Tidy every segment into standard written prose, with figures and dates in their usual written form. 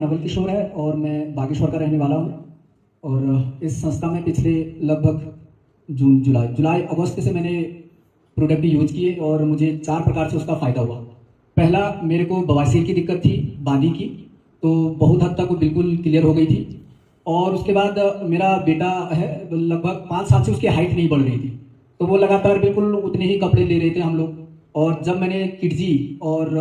नवल किशोर है और मैं बागेश्वर का रहने वाला हूँ। और इस संस्था में पिछले लगभग जुलाई अगस्त से मैंने प्रोडक्ट यूज किए और मुझे 4 प्रकार से उसका फ़ायदा हुआ। पहला, मेरे को बवासीर की दिक्कत थी, बादी की, तो बहुत हद तक वो बिल्कुल क्लियर हो गई थी। और उसके बाद मेरा बेटा है, लगभग 5 साल से उसकी हाइट नहीं बढ़ रही थी, तो वो लगातार बिल्कुल उतने ही कपड़े ले रहे थे हम लोग। और जब मैंने किडजी और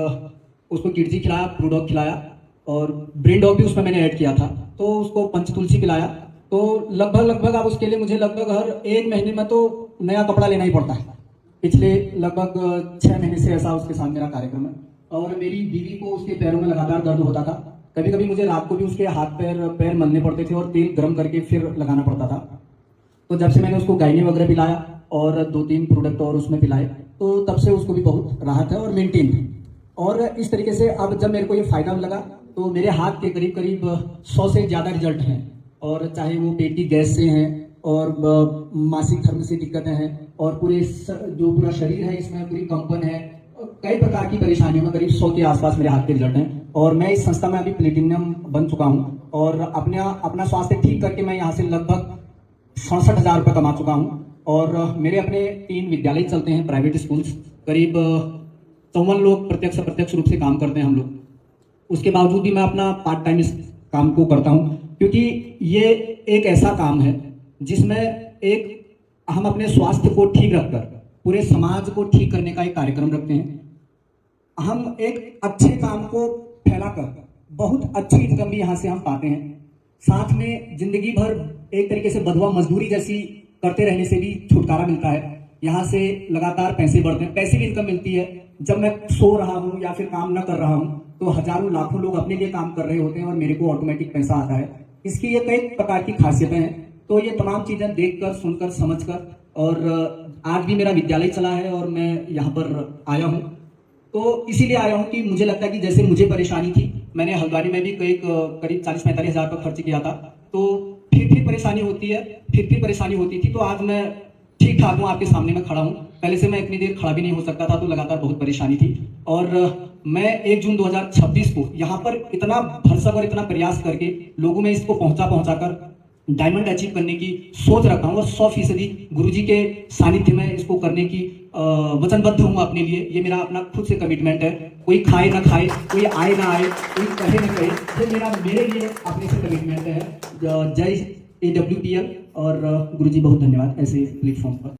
उसको किडजी खिलाया, प्रूडॉग खिलाया और ब्रेन डॉग भी उसमें मैंने ऐड किया था, तो उसको पंचतुलसी पिलाया, तो लगभग अब उसके लिए मुझे लगभग हर 1 महीने में तो नया कपड़ा लेना ही पड़ता है। पिछले लगभग 6 महीने से ऐसा उसके साथ मेरा कार्यक्रम है। और मेरी बीवी को उसके पैरों में लगातार दर्द होता था, कभी कभी मुझे रात को भी उसके हाथ पैर मलने पड़ते थे और तेल गर्म करके फिर लगाना पड़ता था। तो जब से मैंने उसको गाइनी वगैरह पिलाया और 2-3 प्रोडक्ट और उसमें पिलाए, तो तब से उसको भी बहुत राहत है और मेंटेन है। और इस तरीके से अब जब मेरे को ये फायदा लगा, तो मेरे हाथ के करीब 100 से ज़्यादा रिजल्ट हैं। और चाहे वो पेट की गैस से हैं और मासिक धर्म से दिक्कतें हैं और जो पूरा शरीर है इसमें पूरी कंपन है, कई प्रकार की परेशानियों में करीब 100 के आसपास मेरे हाथ के रिजल्ट हैं। और मैं इस संस्था में अभी प्लेटिनियम बन चुका हूँ और अपना स्वास्थ्य ठीक करके मैं यहाँ से लगभग 67,000 रुपये कमा चुका हूँ। और मेरे अपने 3 विद्यालय चलते हैं, प्राइवेट स्कूल्स, करीब 54 लोग प्रत्यक्ष रूप से काम करते हैं हम लोग। उसके बावजूद भी मैं अपना पार्ट टाइम इस काम को करता हूँ, क्योंकि ये एक ऐसा काम है जिसमें हम अपने स्वास्थ्य को ठीक रखकर पूरे समाज को ठीक करने का एक कार्यक्रम रखते हैं। हम एक अच्छे काम को फैलाकर बहुत अच्छी इनकम भी यहाँ से हम पाते हैं। साथ में जिंदगी भर एक तरीके से बधवा मजदूरी जैसी करते रहने से भी छुटकारा मिलता है। यहाँ से लगातार पैसे बढ़ते हैं, पैसे की इनकम मिलती है। जब मैं सो रहा हूँ या फिर काम न कर रहा हूँ, तो हजारों लाखों लोग अपने लिए काम कर रहे होते हैं और मेरे को ऑटोमेटिक पैसा आता है। इसकी ये कई प्रकार की खासियतें हैं। तो ये तमाम चीजें देखकर, सुनकर, समझकर, और आज भी मेरा विद्यालय चला है और मैं यहाँ पर आया हूँ। तो इसीलिए आया हूँ कि मुझे लगता है कि जैसे मुझे परेशानी थी, मैंने हल्द्वानी में भी करीब 40-45 हज़ार का खर्च किया था, तो फिर परेशानी होती है, फिर परेशानी होती थी। तो आज मैं ठीक ठाक हूँ, आपके सामने मैं खड़ा हूँ। पहले से मैं इतनी देर खड़ा भी नहीं हो सकता था, तो लगातार बहुत परेशानी थी। और मैं 1 जून 2026 को यहाँ पर इतना भरसक और इतना प्रयास करके लोगों में इसको पहुंचाकर डायमंड अचीव करने की सोच रखा हूँ और 100% गुरुजी के सानिध्य में इसको करने की वचनबद्ध हूँ अपने लिए। ये मेरा अपना खुद से कमिटमेंट है। कोई खाए ना खाए, कोई आए ना आए, कोई कहे ना कहे, ये मेरे लिए अपने से कमिटमेंट है। जय AWPL और गुरुजी बहुत धन्यवाद ऐसे प्लेटफॉर्म पर।